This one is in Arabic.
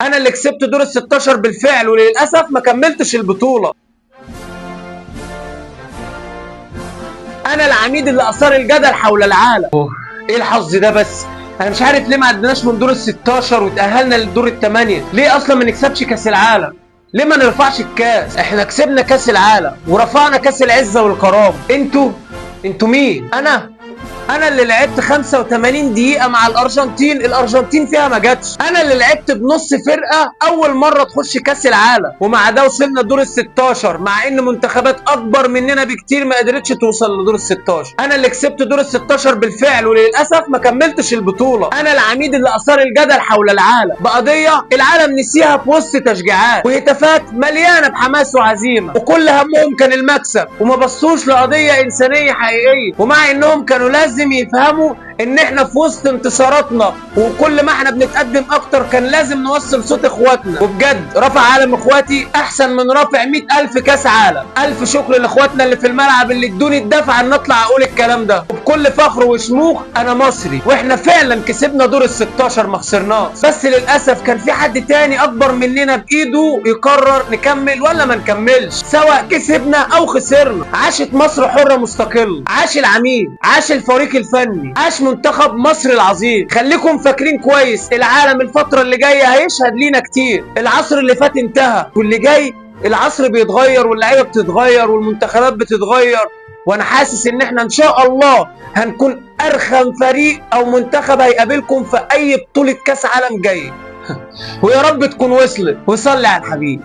انا اللي كسبت دور ال 16 بالفعل، وللاسف ما كملتش البطوله. انا العميد اللي اثار الجدل حول العالم. ايه الحظ ده بس؟ انا مش عارف ليه ما عدناش من دور ال 16 وتاهلنا للدور الثمانيه. ليه اصلا ما نكسبش كاس العالم؟ ليه ما نرفعش الكاس؟ احنا كسبنا كاس العالم ورفعنا كاس العزه والكرامه. انتوا مين؟ انا اللي لعبت 85 دقيقة مع الارجنتين فيها ما جاتش. انا اللي لعبت بنص فرقة اول مرة تخش كاس العالم، ومع ده وصلنا دور ال 16 مع ان منتخبات اكبر مننا بكتير ما قدرتش توصل لدور ال 16. انا اللي كسبت دور ال 16 بالفعل، وللاسف ما كملتش البطولة. انا العميد اللي اثار الجدل حول العالم بقضية العالم نسيها في وسط تشجيعات وهتافات مليانة بحماس وعزيمة، وكل همهم كان المكسب وما بصوش لقضية انسانية حقيقية. ومع انهم كانوا لازم يفهموا ان احنا في وسط انتصاراتنا، وكل ما احنا بنتقدم اكتر كان لازم نوصل صوت اخواتنا. وبجد رفع عالم اخواتي احسن من رافع 100,000 كاس عالم. الف شكر لاخواتنا اللي في الملعب اللي ادوني الدفعه ان اطلع اقول الكلام ده. وبكل فخر وشموخ انا مصري، واحنا فعلا كسبنا دور ال 16 ما خسرناش. بس للاسف كان في حد تاني اكبر مننا بايده يقرر نكمل ولا ما نكملش، سواء كسبنا او خسرنا. عاشت مصر حره مستقله، عاش العميد، عاش الفريق الفني، عاش منتخب مصر العظيم. خليكم فاكرين كويس، العالم الفترة اللي جاية هيشهد لينا كتير. العصر اللي فات انتهى، واللي جاي العصر بيتغير، واللعيبة بتتغير، والمنتخبات بتتغير. وانا حاسس ان احنا ان شاء الله هنكون ارخم فريق او منتخب هيقابلكم في اي بطولة كاس عالم جاي. ويا رب تكون وصلت. وصلي على الحبيب.